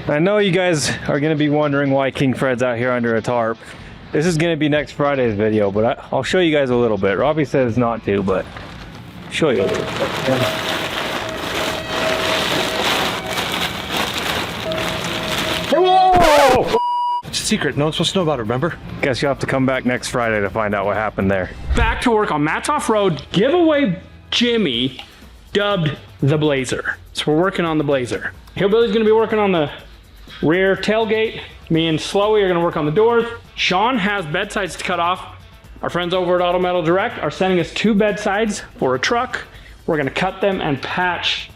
I know you guys are going to be wondering why King Fred's out here under a tarp. This is going to be next Friday's video, but I'll show you guys a little bit. Robby says not to, but I'll show you a little bit. Whoa! It's a secret. No one's supposed to know about it, remember? Guess you'll have to come back next Friday to find out what happened there. Back to work on Matt's Offroad giveaway Jimmy, dubbed the Blazer. So we're working on the Blazer. Hillbilly's gonna be working on the rear tailgate. Me and Slowy are gonna work on the doors. Sean has bed sides to cut off. Our friends over at Auto Metal Direct are sending us 2 bed sides for a truck. We're gonna cut them and patch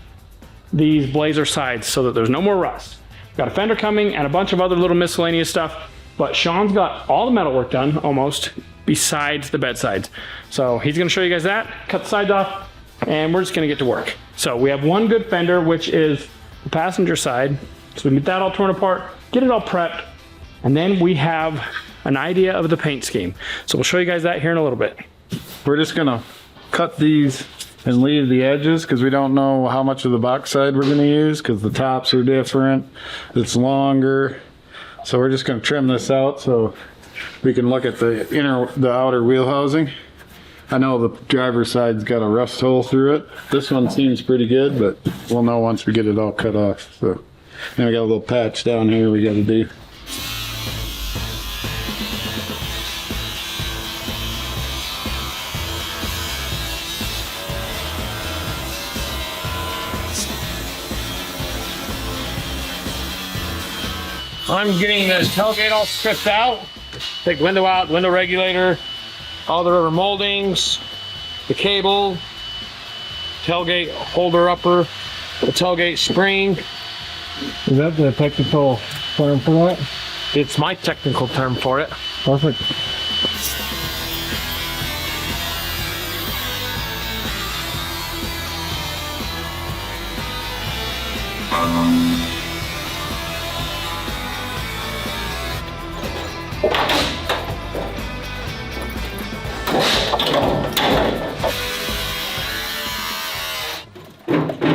these Blazer sides so that there's no more rust. Got a fender coming and a bunch of other little miscellaneous stuff, but Sean's got all the metal work done almost besides the bed sides. So he's gonna show you guys that, cut the sides off, and we're just gonna get to work. So we have one good fender, which is the passenger side. So we get that all torn apart, get it all prepped, and then we have an idea of the paint scheme. So we'll show you guys that here in a little bit. We're just gonna cut these and leave the edges because we don't know how much of the box side we're gonna use because the tops are different. It's longer. So we're just gonna trim this out so we can look at the outer wheel housing. I know the driver's side's got a rust hole through it. This one seems pretty good, but we'll know once we get it all cut off. So, and we got a little patch down here we gotta do. I'm getting the tailgate all stripped out. Take window out, window regulator, all the rubber moldings, the cable, tailgate holder upper, the tailgate spring. Is that the technical term for that? It's my technical term for it. Perfect.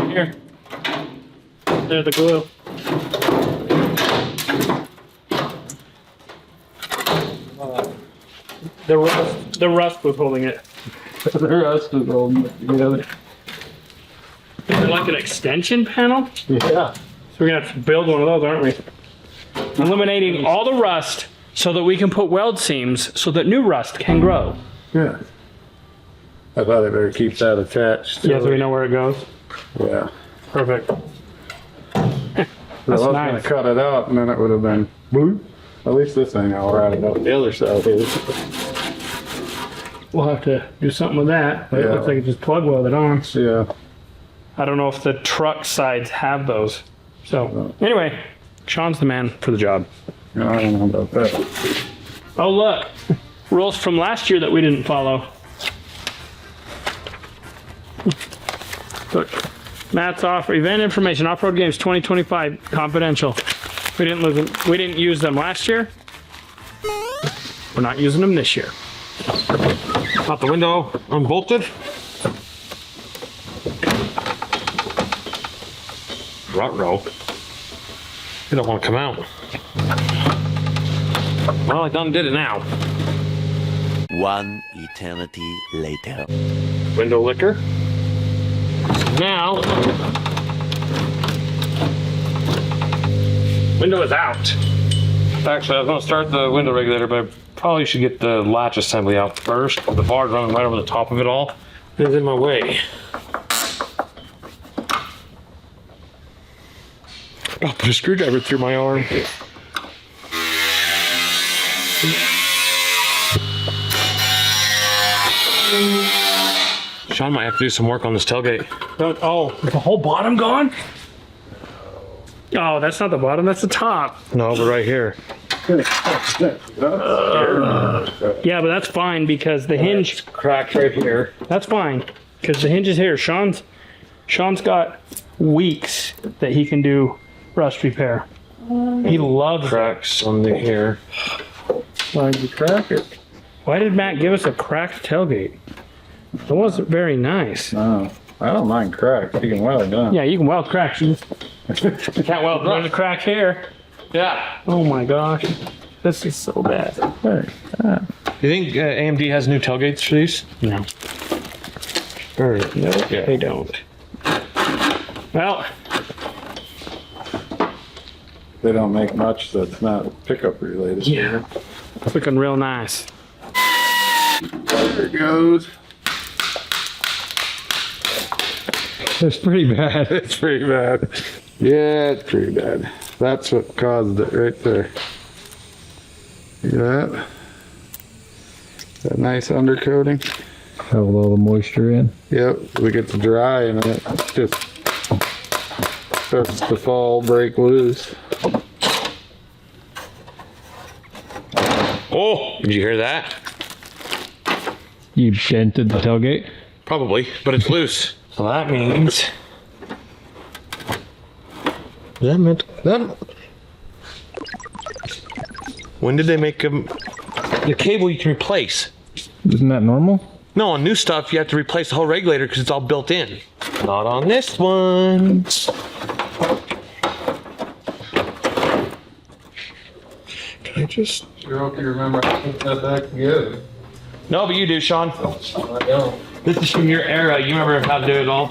Here. There's the glue. The rust was holding it. The rest is holding it together. Is it like an extension panel? Yeah. So we're gonna have to build one of those, aren't we? Eliminating all the rust so that we can put weld seams so that new rust can grow. Yeah. I thought I better keep that attached. Yeah, so we know where it goes. Yeah. Perfect. I That's was nice. gonna cut it out and then it would have been blue. At least this thing I'll ride it up the other side here. We'll have to do something with that. But it Yeah. looks like it just plug welded on. Yeah. I don't know if the truck sides have those. So anyway, Sean's the man for the job. I don't know about that. Oh look, rules from last year that we didn't follow. Look, Matt's offer event information, Off-Road Games 2025 confidential. We didn't use them last year. We're not using them this year. Got the window unbolted. Ruh-roh. You don't want to come out. Well, I done did it now. One eternity later. Window licker. Now, window is out. Actually, I was going to start the window regulator, but I probably should get the latch assembly out first. The bar's running right over the top of it all. It's in my way. I'll put a screwdriver through my arm. Sean might have to do some work on this tailgate. Oh, is the whole bottom gone? Oh, that's not the bottom, that's the top. No, but right here. Yeah, but that's fine because the hinge, Cracked right here. that's fine because the hinge is here. Sean's got weeks that he can do rust repair. He loves Cracks on the here. Why'd you crack it? Why did Matt give us a cracked tailgate? It wasn't very nice. No, I don't mind cracks. You can weld it down. Yeah, you can weld cracks. You just You can't weld There's a it. crack here. Yeah. Oh my gosh. This is so bad. You think AMD has new tailgates for these? No. Or, No, they don't. Well, They don't make much that's not pickup related. yeah. It's looking real nice. There it goes. It's pretty bad. It's pretty bad. Yeah, it's pretty bad. That's what caused it right there. See that? That nice undercoating. Have a little moisture in. Yep, we get to dry and it just starts to fall, break loose. Oh, did you hear that? You dented the tailgate? Probably, but it's loose. So that means. That meant that. When did they make them? The cable you can replace. Isn't that normal? No, on new stuff you have to replace the whole regulator because it's all built in. Not on this one. Can I just? Sure hope you remember how to put that back together. No, but you do, Sean. I know. This is from your era. You remember how to do it all.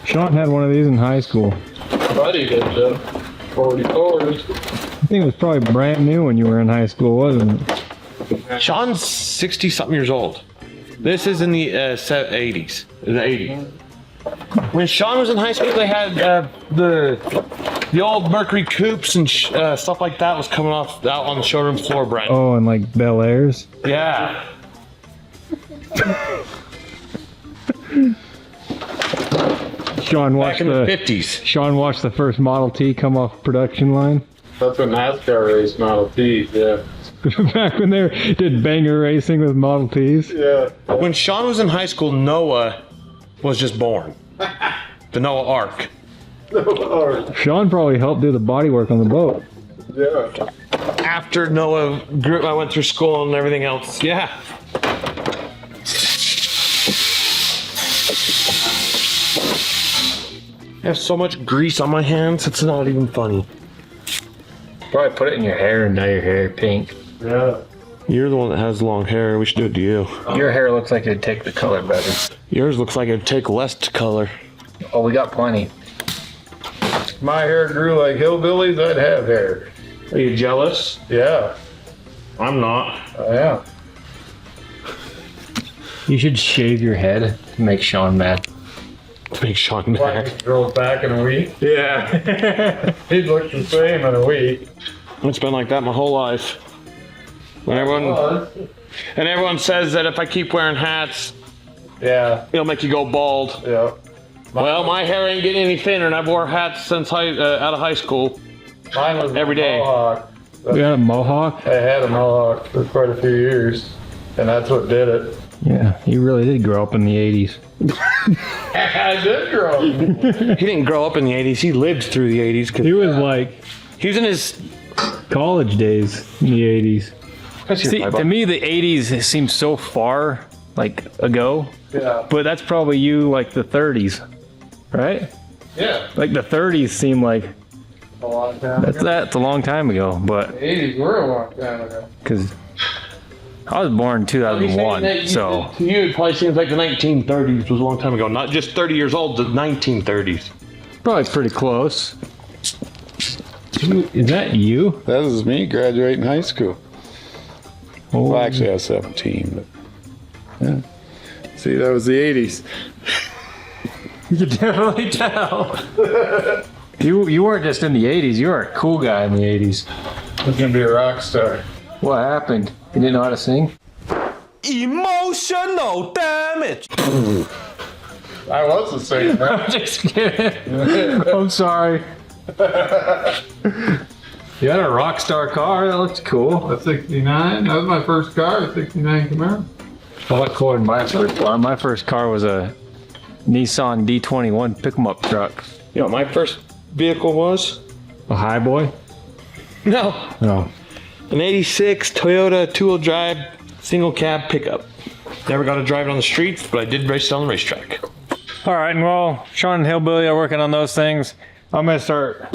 Sean had one of these in high school. Buddy did the 44s. I think it was probably brand new when you were in high school, wasn't it? Sean's 60-something years old. This is in the 80s. The 80s. When Sean was in high school, they had the old Mercury coupes and stuff like that was coming off out on the showroom floor, Brent. Oh, and like Bel Airs. Yeah. Sean Back watched in the the 50s. Sean watched the first Model T come off production line. That's when NASCAR raced Model T, yeah. Back when they did banger racing with Model Ts. Yeah. When Sean was in high school, Noah was just born. The Noah Ark. Sean probably helped do the body work on the boat. Yeah. After Noah grew, I went through school and everything else. Yeah. I have so much grease on my hands, it's not even funny. Probably put it in your hair and dye your hair pink. Yeah. You're the one that has long hair. We should do it to you. Your hair looks like it'd take the color better. Yours looks like it'd take less to color. Oh, we got plenty. If my hair grew like hillbillies, I'd have hair. Are you jealous? Yeah. I'm not. I am. You should shave your head to make Sean mad. Make Sean mad. It grows back in a week. Yeah. He'd look the same in a week. It's been like that my whole life. When everyone says that if I keep wearing hats, Yeah. it'll make you go bald. Yeah. Well, my hair ain't getting any thinner, and I've wore hats since out of high school. Mine was Every day. Mohawk. We got a mohawk? I had a mohawk for quite a few years, and that's what did it. Yeah, you really did grow up in the 80s. I did grow. He didn't grow up in the 80s. He lived through the 80s. He was like He was in his... college days in the 80s. See, to me, the 80s seems so far, like, ago. Yeah. But that's probably you, like, the 30s, right? Yeah. Like, the 30s seem like, A long time ago. that's a long time ago, but, 80s were a long time ago. because I was born in 2001, so. To you, it probably seems like the 1930s was a long time ago. Not just 30 years old, the 1930s. Probably pretty close. Is that you? That was me graduating high school. Oh, Well, actually, I was 17, but yeah. See, that was the 80s. you can definitely tell. You weren't just in the 80s, you were a cool guy in the 80s. I was gonna be a rock star. What happened? You didn't know how to sing? Emotional damage. I was a singer. I'm just kidding. I'm sorry. You had a rock star car, that looks cool. A 69. That was my first car, a 69 Camaro. What cord my first car? My first car was a Nissan D21 pick-em-up truck. You know what my first vehicle was? A Highboy? No. No. An 86 Toyota two-wheel drive single cab pickup. Never got to drive it on the streets, but I did race it on the racetrack. All right, and well, Sean and Hillbilly are working on those things. I'm gonna start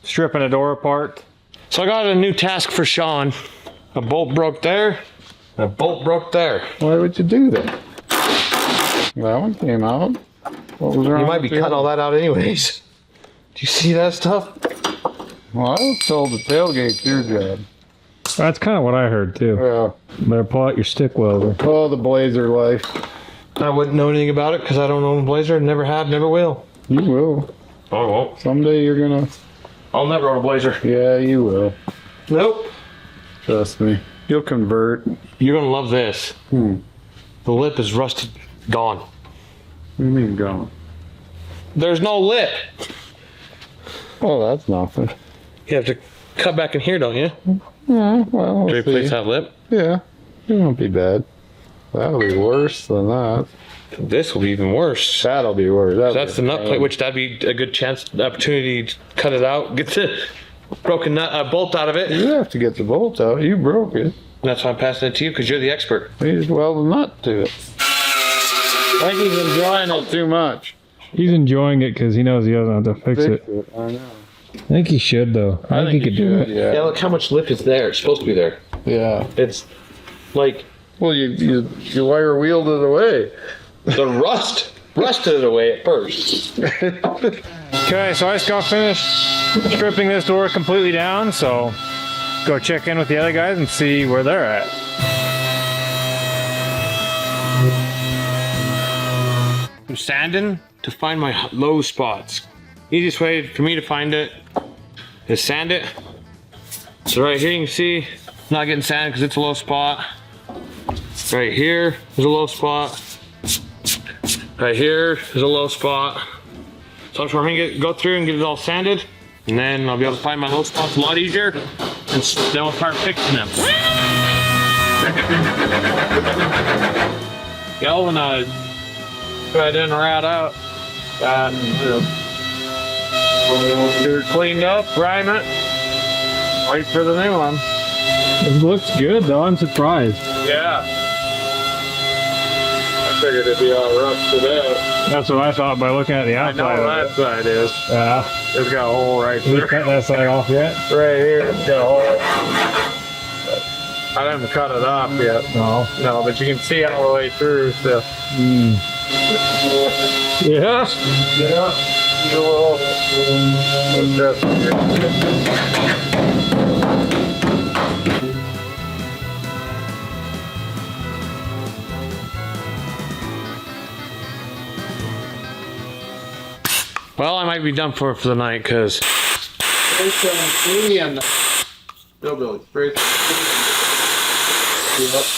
stripping a door apart. So I got a new task for Sean. A bolt broke there, and a bolt broke there. Why would you do that? That one came out. What was wrong? You might be with the cutting all other? that out anyways. Do you see that stuff? Well, I was told the tailgate's your job. That's kind of what I heard too. Yeah. Better pull out your stick welder. Oh, the Blazer life. I wouldn't know anything about it because I don't own a Blazer. Never have, never will. You will. I won't. Someday you're gonna. I'll never own a Blazer. Yeah, you will. Nope. Trust me. You'll convert. You're gonna love this. The lip is rusted, gone. What do you mean gone? There's no lip. Oh, that's nothing. You have to cut back in here, don't you? Yeah, well, To we'll replace see. that lip. Yeah, it won't be bad. That'll be worse than that. This will be even worse. That'll be worse. That's the nut plate, which that'd be a good opportunity to cut it out, get the broken nut bolt out of it. You have to get the bolt out. You broke it. That's why I'm passing it to you because you're the expert. You just weld the nut to it. I think he's enjoying it too much. He's enjoying it because he knows he doesn't have to fix it. I know. I think he should though. I think he could do it. Yeah, look how much lip is there. It's supposed to be there. Yeah. It's like Well, you wire wheeled it away. the rusted it away at first. Okay, so I just got finished stripping this door completely down, so go check in with the other guys and see where they're at. I'm sanding to find my low spots. Easiest way for me to find it is sand it. So right here you can see it's not getting sanded because it's a low spot. Right here is a low spot. Right here is a low spot. So I'm gonna go through and get it all sanded, and then I'll be able to find my low spots a lot easier, and then we'll start fixing them. Galvanized. Go ahead and rat out. Get it cleaned up, prime it. Wait for the new one. It looks good though, I'm surprised. Yeah. I figured it'd be all rusted out. That's what I thought by looking at the I outside know of that it. side is. Yeah. It's got a hole right Did you there. cut that side off yet? Right here, it's got a hole. I haven't cut it off yet. No. No, but you can see all the way through, so. Yeah. Yeah. Well, I might be done for the night because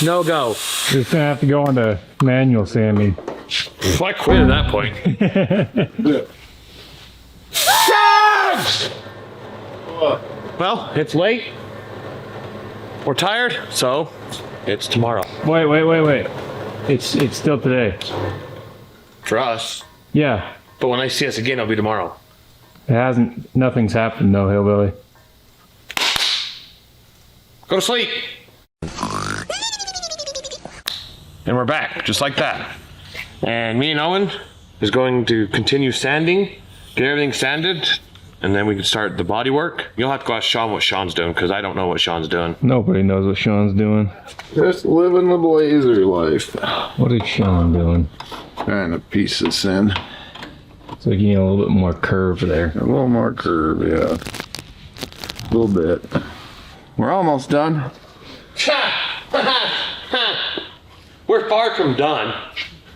no go. Just gonna have to go into manual sanding. I quit at that point. Well, it's late. We're tired, so it's tomorrow. Wait. It's still today. For us. Yeah. But when I see us again, it'll be tomorrow. Nothing's happened though, Hillbilly. Go to sleep. And we're back, just like that. And me and Owen is going to continue sanding, get everything sanded, and then we can start the body work. You'll have to go ask Sean what Sean's doing, because I don't know what Sean's doing. Nobody knows what Sean's doing. Just living the Blazer life. What is Sean doing? Trying to piece this in. It's like you need a little bit more curve there. A little more curve, yeah. A little bit. We're almost done. We're far from done.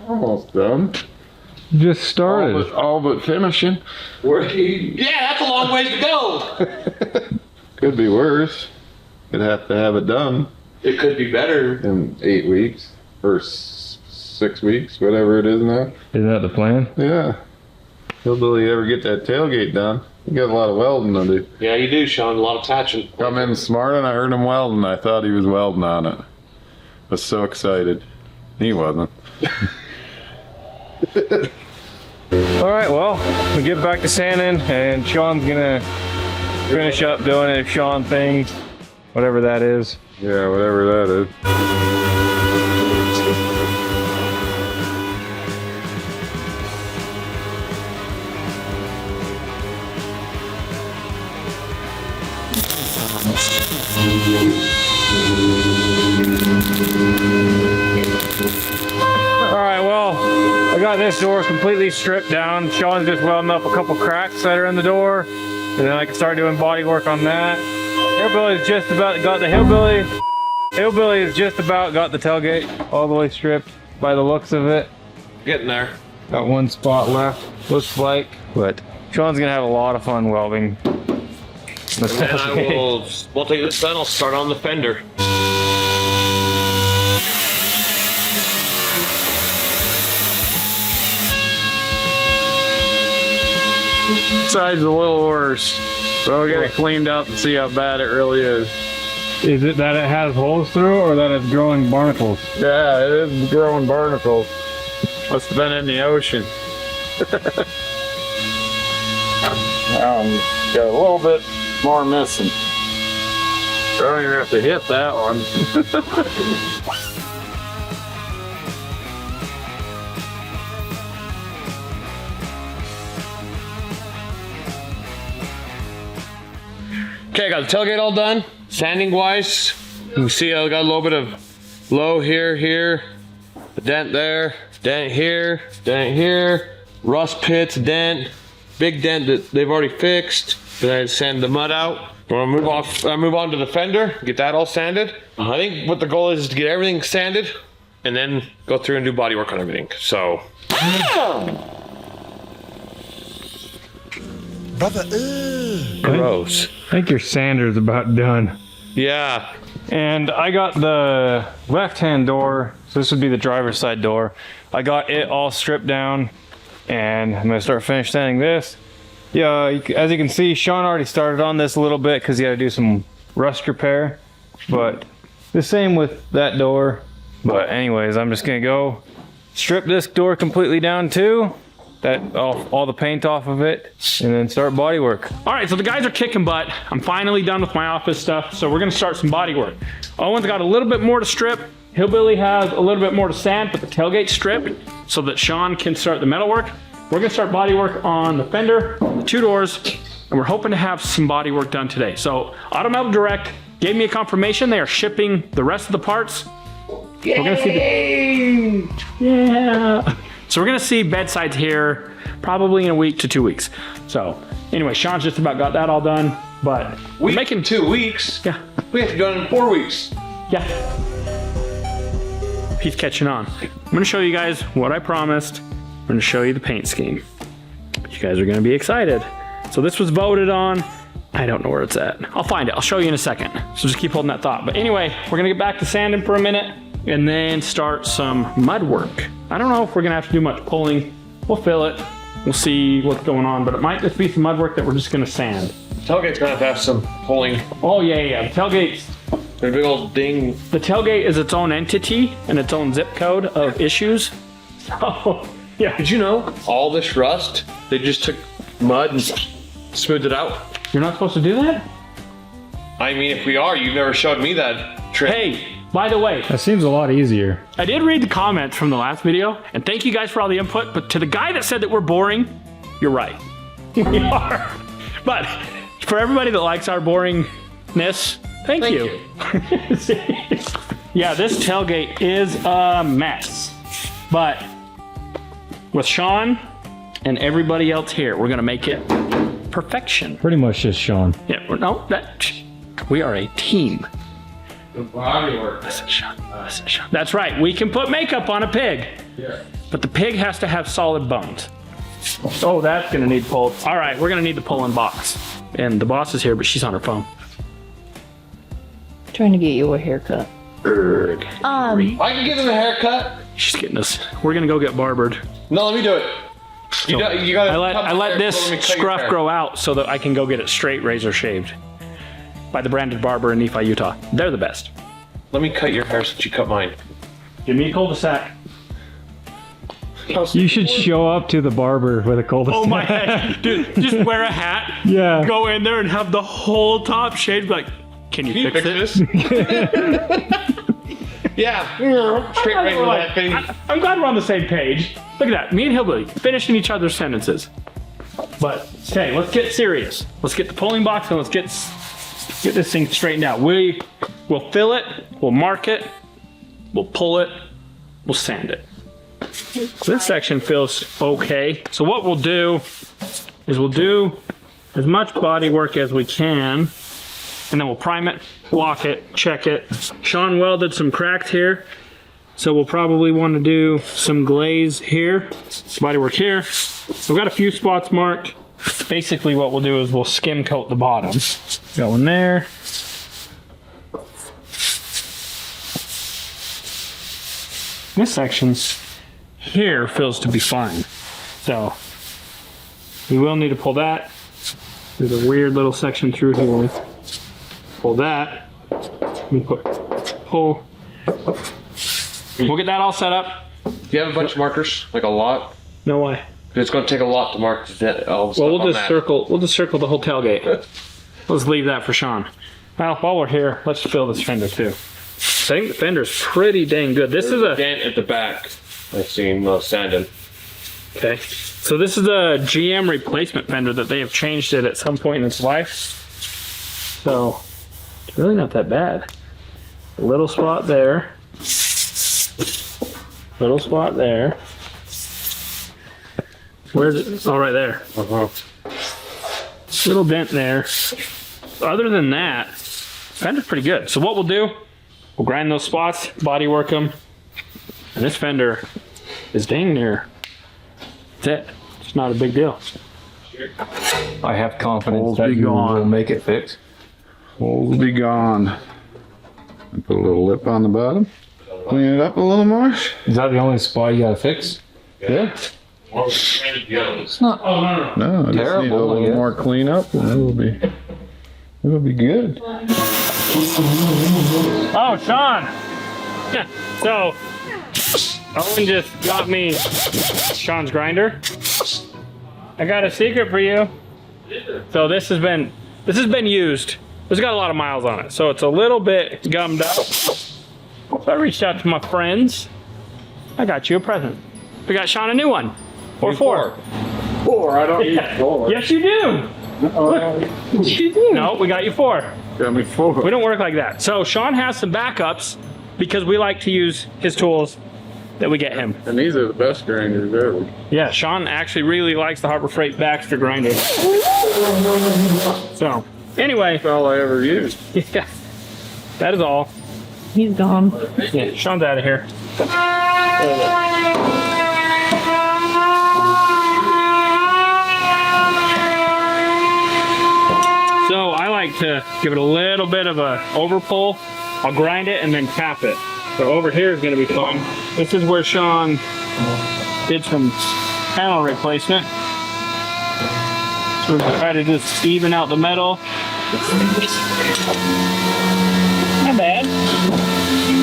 Almost done. Just started. All but finishing. Yeah, that's a long ways to go. Could be worse. Could have to have it done It could be better. in 8 weeks or 6 weeks, whatever it is now. Isn't that the plan? Yeah. Hillbilly ever get that tailgate done? You got a lot of welding to do. Yeah, you do, Sean. A lot of attaching. Come in smart and I heard him welding. I thought he was welding on it. Was so excited. He wasn't. All right, well, we get back to sanding and Sean's gonna finish up doing it. Sean thing, whatever that is. Yeah, whatever that is. Alright, well, I got this door completely stripped down. Sean's just welding up a couple cracks that are in the door. And then I can start doing body work on that. Hillbilly's just about got the Hillbilly has just about got the tailgate all the way stripped by the looks of it. Getting there. Got one spot left, looks like. But Sean's gonna have a lot of fun welding. And then we'll take this then, I'll start on the fender. Side's a little worse, but we'll get it cleaned up and see how bad it really is. Is it that it has holes through or that it's growing barnacles? Yeah, it is growing barnacles. Must have been in the ocean. Got a little bit more missing. I don't even have to hit that one. Okay, I got the tailgate all done. Sanding wise, you can see I got a little bit of low here, a dent there, dent here, rust pits, dent, big dent that they've already fixed. Then I sand the mud out. I move on to the fender, get that all sanded. I think what the goal is to get everything sanded and then go through and do body work on everything. So. Brother, Gross. I think your sander's about done. Yeah. And I got the left-hand door, so this would be the driver's side door. I got it all stripped down, and I'm gonna start finish sanding this. Yeah, as you can see, Sean already started on this a little bit because he had to do some rust repair, but the same with that door. But anyways, I'm just gonna go strip this door completely down too. That all the paint off of it, and then start body work. All right, so the guys are kicking butt. I'm finally done with my office stuff, so we're gonna start some body work. Owen's got a little bit more to strip. Hillbilly has a little bit more to sand, but the tailgate's stripped so that Sean can start the metal work. We're gonna start body work on the fender, the two doors, and we're hoping to have some body work done today. So Auto Metal Direct gave me a confirmation. They are shipping the rest of the parts. Yay! We're gonna see yeah. So we're gonna see bedsides here probably in a week to 2 weeks. So anyway, Sean's just about got that all done, but we're making 2 weeks. Yeah. We have to do it in 4 weeks. Yeah. He's catching on. I'm gonna show you guys what I promised. I'm gonna show you the paint scheme. You guys are gonna be excited. So this was voted on. I don't know where it's at. I'll find it. I'll show you in a second. So just keep holding that thought. But anyway, we're gonna get back to sanding for a minute and then start some mud work. I don't know if we're gonna have to do much pulling. We'll fill it. We'll see what's going on, but it might just be some mud work that we're just gonna sand. Tailgate's gonna have some pulling. Oh yeah. The tailgate's, There's a big old ding. the tailgate is its own entity and its own zip code of issues. So yeah. Did you know all this rust, they just took mud and smoothed it out? You're not supposed to do that? I mean, if we are, you've never showed me that trick. Hey, by the way, That seems a lot easier. I did read the comments from the last video, and thank you guys for all the input, but to the guy that said that we're boring, you're right. We are. But for everybody that likes our boringness, thank you. Yeah, this tailgate is a mess. But with Sean and everybody else here, we're gonna make it perfection. Pretty much just Sean. Yeah, no, we are a team. Body work. Listen, Sean. That's right. We can put makeup on a pig. Yeah. But the pig has to have solid bones. Oh, that's gonna need pulled. All right, we're gonna need the pull-in box. And the boss is here, but she's on her phone. Trying to get you a haircut. I can give him a haircut. She's getting us. We're gonna go get barbered. No, let me do it. You gotta. I let this scruff grow out so that I can go get it straight razor shaved by the branded barber in Nephi, Utah. They're the best. Let me cut your hair since you cut mine. Give me a cul-de-sac. You should show up to the barber with a cul-de-sac. Oh my head, dude! Just wear a hat. Yeah. Go in there and have the whole top shaved. Like, can you fix this? Yeah. Straight razor that thing. I'm glad we're on the same page. Look at that. Me and Hillbilly finishing each other's sentences. But okay, let's get serious. Let's get the polling box and let's get get this thing straightened out. We will fill it, we'll mark it, we'll pull it, we'll sand it. This section feels okay. So what we'll do is we'll do as much body work as we can, and then we'll prime it, block it, check it. Sean welded some cracks here, so we'll probably want to do some glaze here, body work here. We've got a few spots marked. Basically what we'll do is we'll skim coat the bottom. Got one there. This section here feels to be fine. So we will need to pull that. There's a weird little section through here. Pull that. Pull. We'll get that all set up. Do you have a bunch of markers? Like a lot? No way. It's going to take a lot to mark that. Well, we'll just circle the whole tailgate. Let's leave that for Sean. Well, while we're here, let's fill this fender too. I think the fender's pretty dang good. This is a dent at the back. I've seen sanded. Okay. So this is a GM replacement fender that they have changed it at some point in its life. So it's really not that bad. A little spot there. Little spot there. Where's it? Oh, right there. Little dent there. Other than that, fender's pretty good. So what we'll do, we'll grind those spots, body work them, and this fender is dang near. That's it. It's not a big deal. I have confidence Holes that be you gone. will make it fix. Holes will be gone. And put a little lip on the bottom. Clean it up a little more. Is that the only spot you gotta fix? Yeah. It's not No, I just need a terrible, I little guess. more cleanup and it'll be good. Oh, Sean! Yeah. So, Owen just got me Sean's grinder. I got a secret for you. So this has been used. It's got a lot of miles on it, so it's a little bit gummed up. So I reached out to my friends. I got you a present. We got Sean a new one. Or four. Four, I don't need four. Yes, you do. You do. No, we got you four. Got me four. We don't work like that. So Sean has some backups because we like to use his tools that we get him. And these are the best grinders ever. Yeah, Sean actually really likes the Harbor Freight Baxter grinder. So, anyway, That's all I ever used. yeah, that is all. He's gone. Yeah, Sean's out of here. So I like to give it a little bit of a over pull. I'll grind it and then tap it. So over here is going to be fun. This is where Sean did some panel replacement. So we're going to try to just even out the metal. Not bad.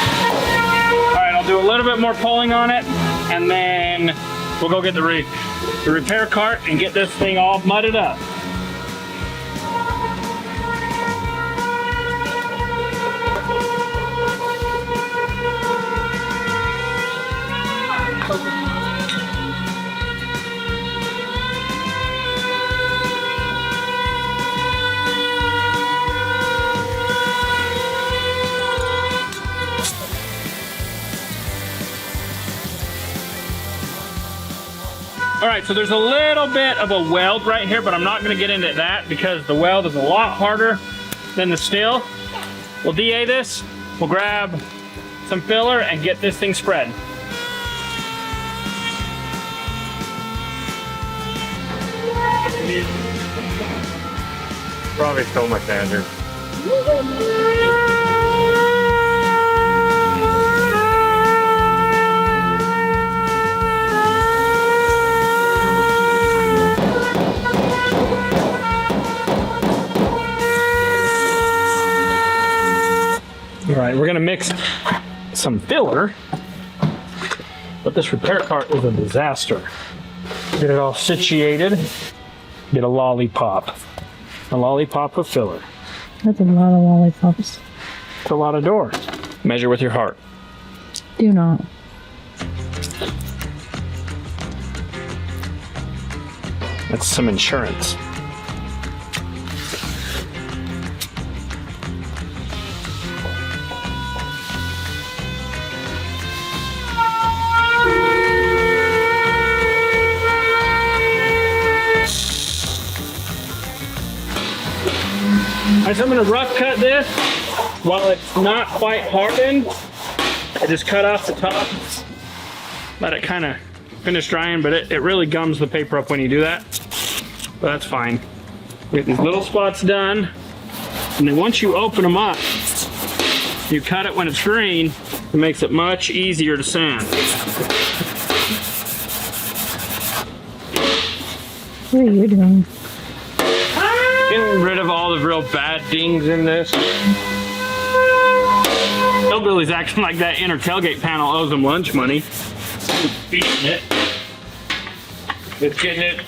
Alright, I'll do a little bit more pulling on it, and then we'll go get the repair cart and get this thing all mudded up. All right, so there's a little bit of a weld right here, but I'm not gonna get into that because the weld is a lot harder than the steel. We'll DA this, we'll grab some filler and get this thing spread. Probably stole my sander. All right, we're gonna mix some filler, but this repair cart is a disaster. Get it all situated, get a lollipop of filler. That's a lot of lollipops. It's a lot of doors. Measure with your heart. Do not. That's some insurance. Alright, so I'm gonna rough cut this while it's not quite hardened. I just cut off the top, let it kind of finish drying, but it really gums the paper up when you do that. But that's fine. Get these little spots done, and then once you open them up, you cut it when it's green. It makes it much easier to sand. What are you doing? Getting rid of all the real bad dings in this. Hillbilly's acting like that inner tailgate panel owes them lunch money. Beating it. It's getting it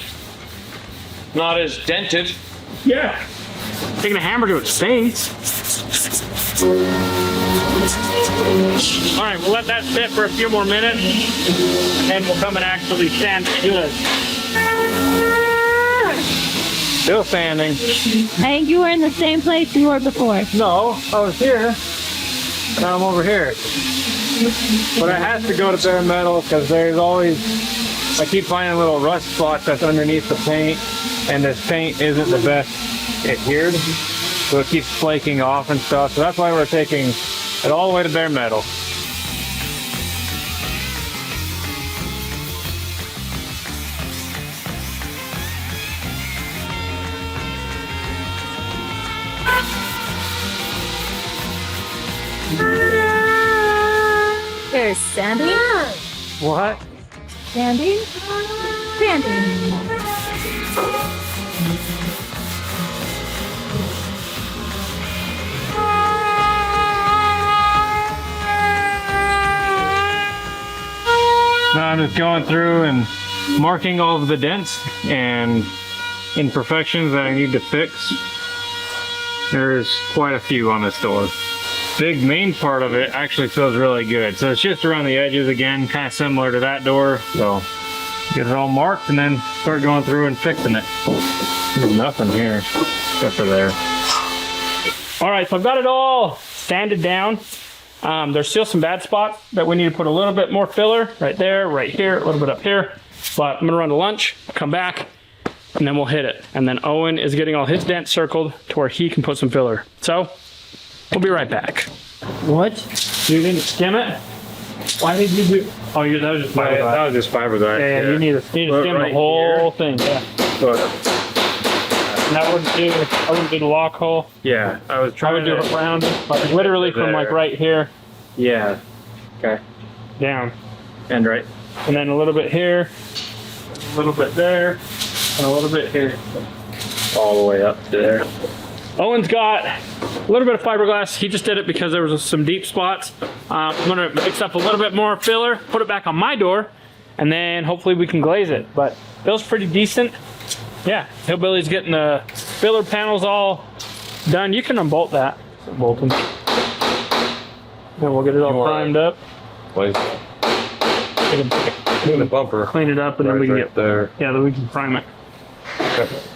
not as dented. Yeah. Taking a hammer to its face. All right, we'll let that sit for a few more minutes, and then we'll come and actually sand it good. Still sanding. I think you were in the same place you were before. No, I was here. Now I'm over here. But I have to go to bare metal because there's always, I keep finding little rust spots that's underneath the paint, and this paint isn't the best adhered, so it keeps flaking off and stuff. So that's why we're taking it all the way to bare metal. There's sanding. What? Sanding. Sanding. Now I'm just going through and marking all of the dents and imperfections that I need to fix. There's quite a few on this door. Big main part of it actually feels really good. So it's just around the edges again, kind of similar to that door. So get it all marked and then start going through and fixing it. There's nothing here except for there. All right, so I've got it all sanded down. There's still some bad spots that we need to put a little bit more filler right there, right here, a little bit up here. But I'm gonna run to lunch, come back, and then we'll hit it. And then Owen is getting all his dents circled to where he can put some filler. So we'll be right back. What? You didn't skim it? Why did you do? Oh, that was just fiberglass. That was just fiberglass. Yeah, you need to skim the whole thing. Yeah. And I wouldn't do the lock hole. Yeah, I was trying to do it round, like literally from like right here. Yeah. Okay. Down. And right. And then a little bit here, a little bit there, and a little bit here. All the way up to there. Owen's got a little bit of fiberglass. He just did it because there was some deep spots. I'm gonna mix up a little bit more filler, put it back on my door, and then hopefully we can glaze it. But feels pretty decent. Yeah, Hillbilly's getting the filler panels all done. You can unbolt that. Bolt them. And we'll get it all primed up. Place. The bumper. Clean it up and then we can get there. Yeah, then we can prime it.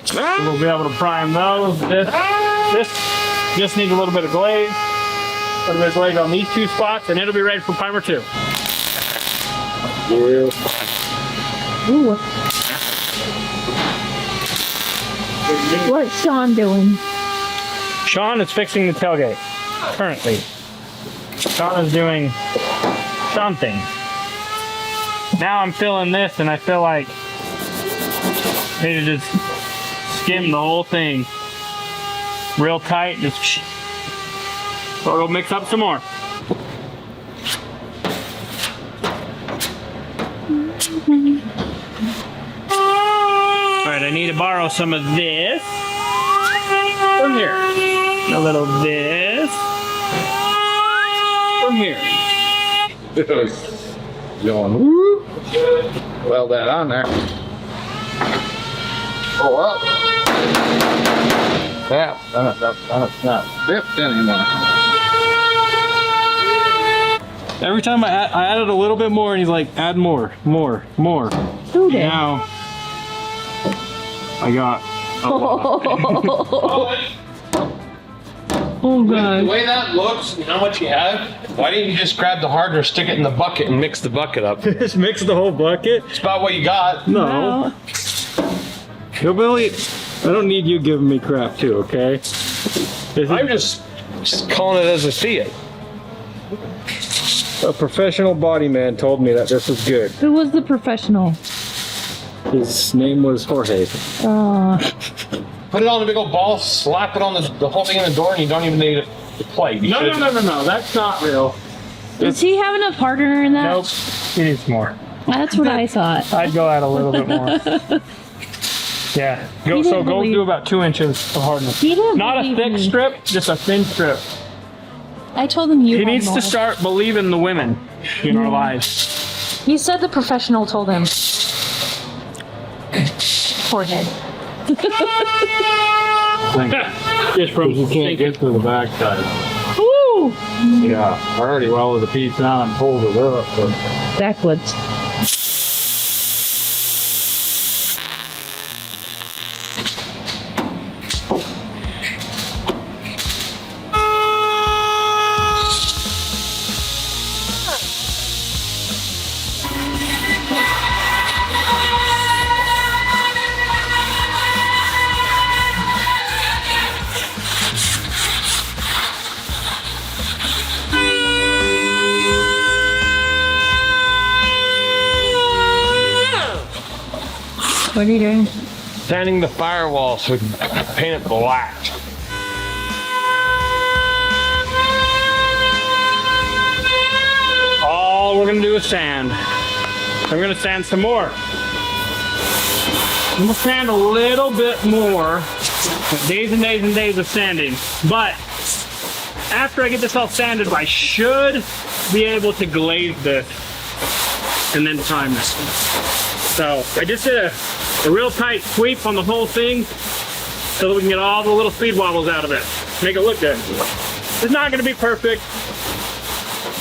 So we'll be able to prime those. This just needs a little bit of glaze. A little bit of glaze on these two spots, and it'll be ready for primer 2. Ooh. What's Sean doing? Sean is fixing the tailgate currently. Sean is doing something. Now I'm filling this, and I feel like I need to just skim the whole thing real tight. Just so we'll mix up some more. All right, I need to borrow some of this from here. A little of this from here. Going, woo. Weld that on there. Oh, up. Yeah, that's not dipped anymore. Every time I added a little bit more, and he's like, add more. Who did? Now, I got a lot. Oh The god. way that looks and how much you have, why didn't you just grab the hardener, stick it in the bucket, and mix the bucket up? Just mix the whole bucket? It's about what you got. No. Hillbilly, I don't need you giving me crap too, okay? I'm just calling it as I see it. A professional body man told me that this was good. Who was the professional? His name was Jorge. Put it on a big old ball, slap it on the whole thing in the door, and you don't even need the plate. You No, should- no. That's not real. Does he have enough hardener in that? Nope. He needs more. That's what I thought. I'd go out a little bit more. Yeah. He Go didn't believe- do about 2 inches of hardness. He didn't Not a believe thick me. strip, just a thin strip. I told him you He had needs more. to start believing the women in our lives. You said the professional told him. Forehead. Just from You can't get to the backside. Woo! Yeah, I already welded the piece down and pulled it up. But Backwoods. What are you doing? Sanding the firewall so we can paint it black. All we're gonna do is sand. I'm gonna sand some more. I'm gonna sand a little bit more. Days and days and days of sanding. But after I get this all sanded, I should be able to glaze this and then prime this. So I just did a real tight sweep on the whole thing so that we can get all the little speed wobbles out of it. Make it look good. It's not gonna be perfect.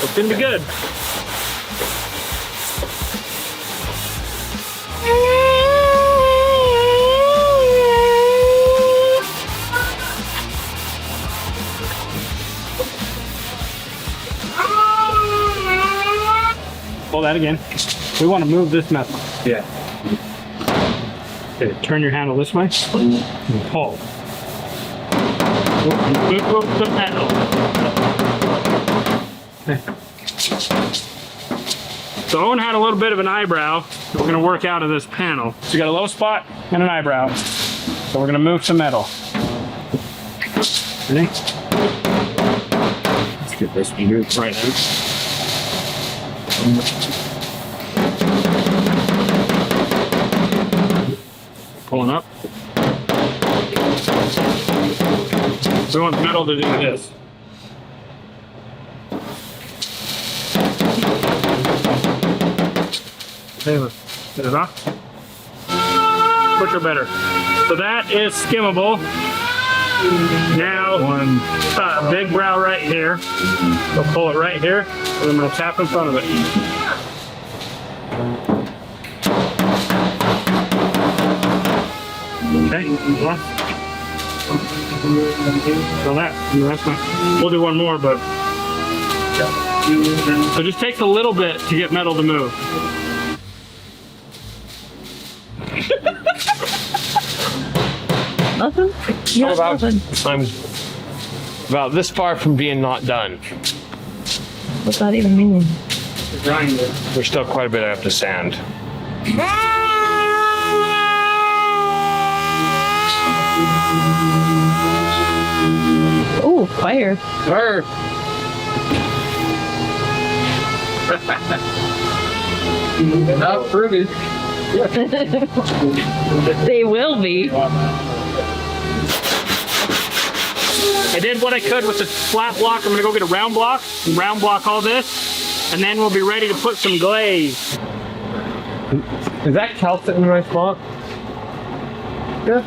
It's gonna be good. Pull that again. We want to move this mess. Yeah. Okay, turn your handle this way and pull. Move the handle. Okay. So Owen had a little bit of an eyebrow that we're going to work out of this panel. So you got a low spot and an eyebrow. So we're going to move some metal. Ready? Let's get this moved right in. Pulling up. We want the metal to do this. Get it off. Quicker, better. So that is skimmable. Now, big brow right here. We'll pull it right here, and then we'll tap in front of it. Okay, one. So that's not, we'll do one more, but. So it just takes a little bit to get metal to move. Nothing? Yeah, nothing. I'm about this far from being not done. What's that even mean? There's still quite a bit I have to sand. Oh, fire. Not pretty. They will be. I did what I could with the flat block. I'm gonna go get a round block and round block all this, and then we'll be ready to put some glaze. Is that calcite in the right spot? Yeah.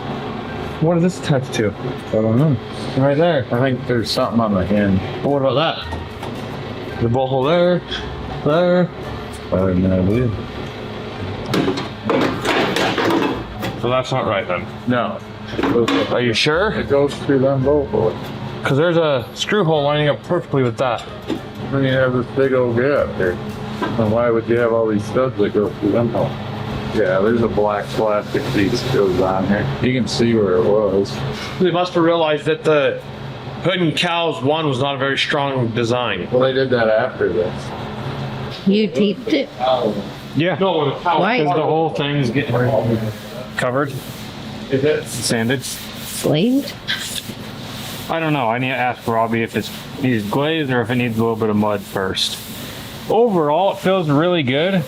What is this attached to? I don't know. Right there. I think there's something on the end. But what about that? The bolt hole there, there. I have no idea. So that's not right then. No. Are you sure? It goes through them both. Because there's a screw hole lining up perfectly with that. Then you have this big old gap there. And why would you have all these studs that go through them holes? Yeah, there's a black plastic piece that goes on here. You can see where it was. They must have realized that the hood and cows one was not a very strong design. Well, they did that after this. You taped it. Yeah. No, the cow. Why? Because the whole thing's getting covered, Is it? sanded. Slaved? I don't know. I need to ask Robby if it needs glazed or if it needs a little bit of mud first. Overall, it feels really good,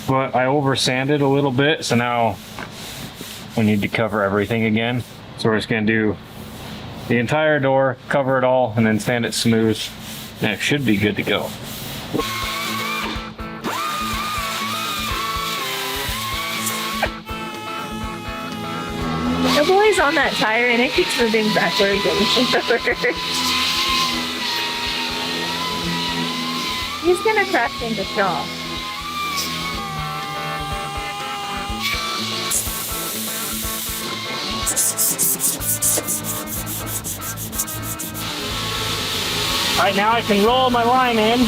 but I over sanded a little bit, so now we need to cover everything again. So we're just gonna do the entire door, cover it all, and then sand it smooth, and it should be good to go. The boy's on that tire and it keeps moving backwards and forwards. He's gonna crash into Shaw. All right, now I can roll my line in.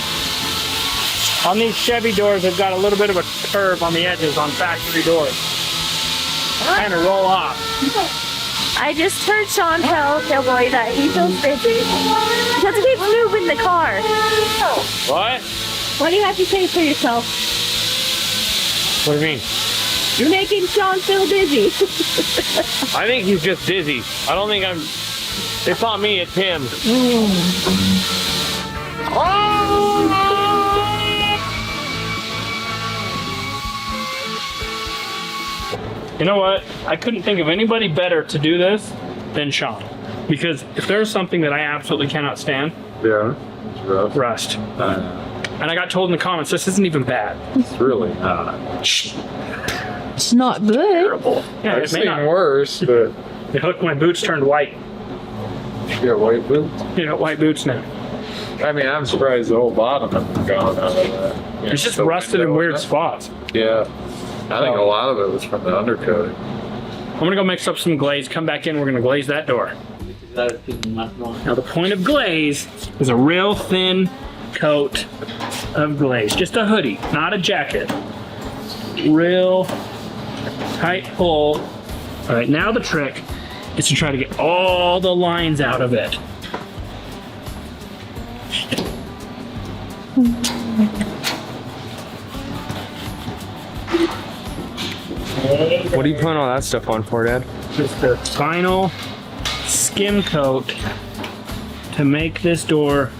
On these Chevy doors, they've got a little bit of a curve on the edges on factory doors. Kind of roll off. I just heard Sean tell Cowboy that he feels busy because he keeps moving the car. What? What do you have to say for yourself? What do you mean? You're making Sean feel dizzy. I think he's just dizzy. I don't think I'm. It's not me, it's him. You know what? I couldn't think of anybody better to do this than Sean. Because if there's something that I absolutely cannot stand, Yeah. It's rough. rust. And I got told in the comments, this isn't even bad. It's really not. It's not good. Yeah, I've it may seen not. worse, but It looked my boots turned white. you got white boots. You got white boots now. I mean, I'm surprised the whole bottom hasn't gone out of that. You know, It's just the rusted in window weird and that. spots. Yeah. I think a lot of it was from the undercoat. I'm gonna go mix up some glaze, come back in, we're gonna glaze that door. Now the point of glaze is a real thin coat of glaze. Just a hoodie, not a jacket. Real tight pull. All right, now the trick is to try to get all the lines out of it. What are you putting all that stuff on for, Dad? Just the final skim coat to make this door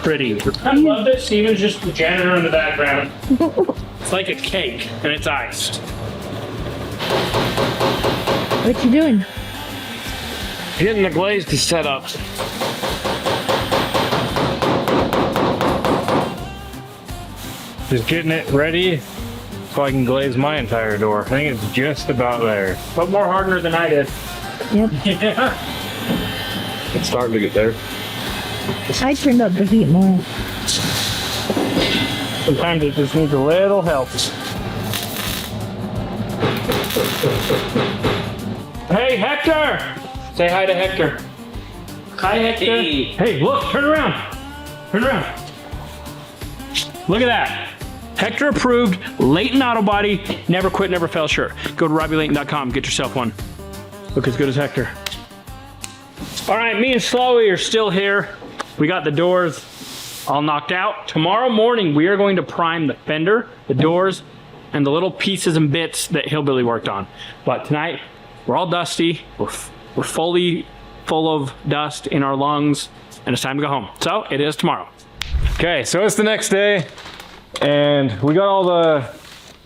pretty. I love that Steven's just the janitor in the background. It's like a cake and it's iced. What you doing? Getting the glaze to set up. Just getting it ready so I can glaze my entire door. I think it's just about there. But more harder than I did. Yep. Yeah. It's starting to get there. I turned up the heat more. Sometimes it just needs a little help. Hey, Hector! Say hi to Hector. Hi, Hector. Hey, look, turn around. Turn around. Look at that. Hector approved, Layton Auto Body, never quit, never fail shirt. Go to RobbyLayton.com, get yourself one. Look as good as Hector. All right, me and Slowy are still here. We got the doors all knocked out. Tomorrow morning, we are going to prime the fender, the doors, and the little pieces and bits that Hillbilly worked on. But tonight, we're all dusty. We're fully full of dust in our lungs, and it's time to go home. So it is tomorrow. Okay, so it's the next day, and we got all the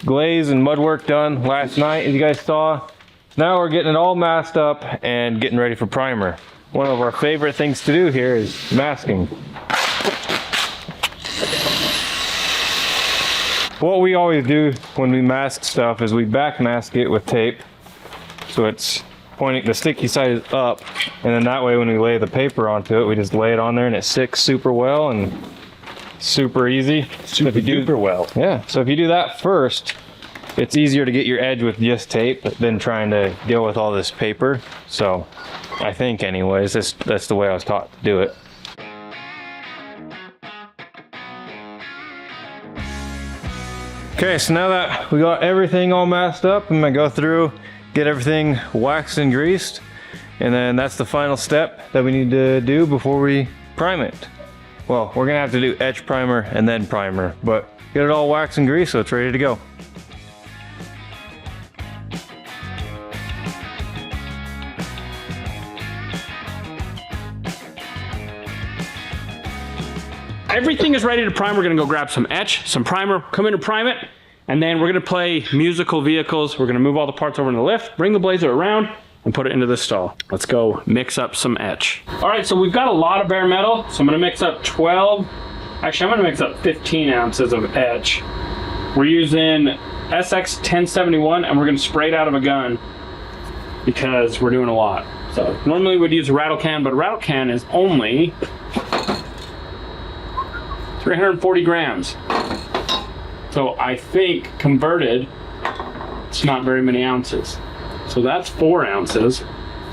glaze and mud work done last night, as you guys saw. Now we're getting it all masked up and getting ready for primer. One of our favorite things to do here is masking. What we always do when we mask stuff is we back mask it with tape, so it's pointing, the sticky side is up, and then that way when we lay the paper onto it, we just lay it on there and it sticks super well and super easy. Super duper well. Yeah, so if you do that first, it's easier to get your edge with just tape than trying to deal with all this paper. So I think anyways, that's the way I was taught to do it. Okay, so now that we got everything all masked up, I'm gonna go through, get everything waxed and greased, and then that's the final step that we need to do before we prime it. Well, we're gonna have to do etch primer and then primer, but get it all waxed and greased so it's ready to go. Everything is ready to prime. We're gonna go grab some etch, some primer, come in and prime it, and then we're gonna play musical vehicles. We're gonna move all the parts over in the lift, bring the Blazer around, and put it into this stall. Let's go mix up some etch. All right, so we've got a lot of bare metal, so I'm gonna mix up I'm gonna mix up 15 ounces of etch. We're using SX 1071, and we're gonna spray it out of a gun because we're doing a lot. So normally we'd use a rattle can, but a rattle can is only 340 grams. So I think converted, it's not very many ounces. So that's 4 ounces.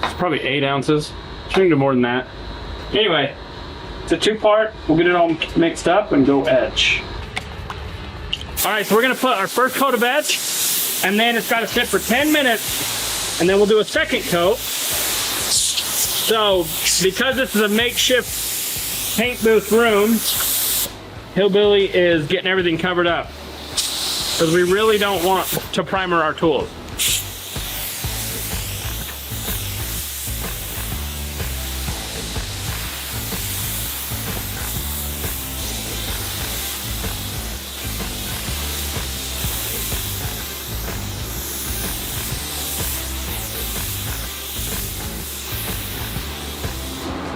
It's probably 8 ounces. It's going to do more than that. Anyway, it's a 2-part. We'll get it all mixed up and go etch. All right, so we're gonna put our first coat of etch, and then it's gotta sit for 10 minutes, and then we'll do a second coat. So, because this is a makeshift paint booth room, Hillbilly is getting everything covered up because we really don't want to primer our tools.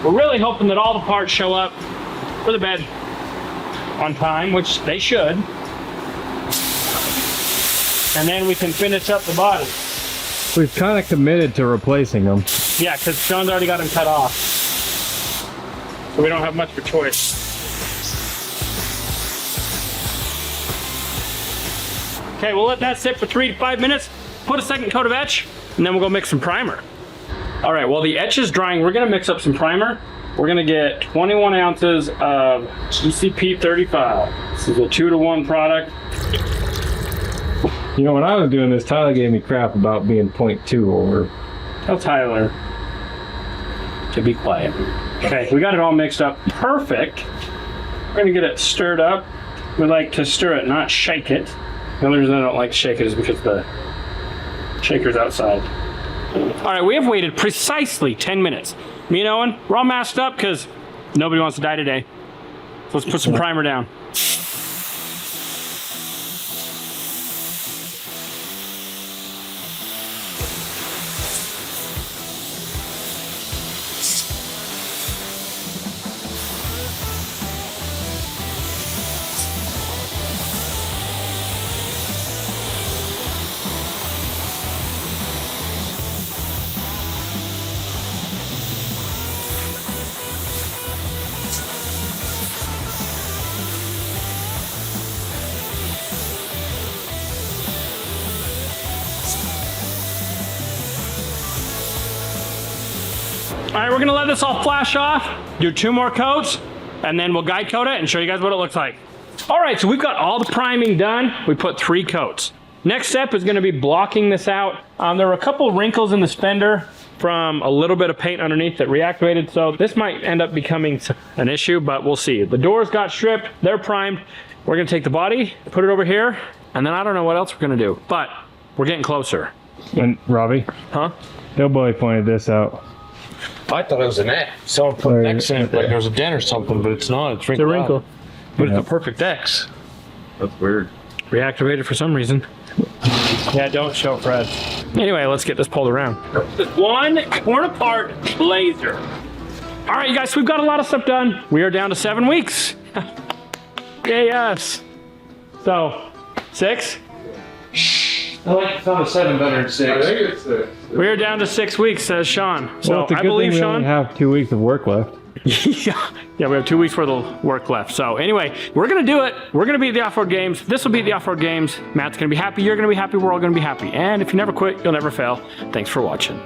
We're really hoping that all the parts show up for the bed on time, which they should. And then we can finish up the body. We've kind of committed to replacing them. Yeah, because Sean's already got them cut off. So we don't have much of a choice. Okay, we'll let that sit for 3 to 5 minutes, put a second coat of etch, and then we'll go mix some primer. All right, while the etch is drying, we're gonna mix up some primer. We're gonna get 21 ounces of GCP 35. This is a 2-to-1 product. You know, when I was doing this, Tyler gave me crap about being 0.2 over. Tell Tyler to be quiet. Okay, we got it all mixed up. Perfect. We're gonna get it stirred up. We like to stir it, not shake it. The only reason I don't like to shake it is because the shaker's outside. All right, we have waited precisely 10 minutes. Me and Owen, we're all masked up because nobody wants to die today. So let's put some primer down. All right, we're gonna let this all flash off, do 2 more coats, and then we'll guide coat it and show you guys what it looks like. All right, so we've got all the priming done. We put 3 coats. Next step is gonna be blocking this out. There were a couple wrinkles in the fender from a little bit of paint underneath that reactivated, so this might end up becoming an issue, but we'll see. The doors got stripped, they're primed. We're gonna take the body, put it over here, and then I don't know what else we're gonna do, but we're getting closer. And Robbie? Huh? Hillbilly pointed this out. I thought it was an X. Someone put an X in it like there was a dent or something, but it's not. It's wrinkled. It's a wrinkle. Out. But it's a perfect X. That's weird. Reactivated for some reason. Yeah, don't show Fred. Anyway, let's get this pulled around. This one torn apart Blazer. All right, you guys, we've got a lot of stuff done. We are down to 7 weeks. Yay, us. So, 6? I like the sound of 7 better than 6. I think it's 6. We are down to 6 weeks, says Sean. So Well, it's a I good believe thing we Sean. only have 2 weeks of work left. Yeah, we have 2 weeks worth of work left. So anyway, we're gonna do it. We're gonna be at the off-road games. This will be the off-road games. Matt's gonna be happy. You're gonna be happy. We're all gonna be happy. And if you never quit, you'll never fail. Thanks for watching.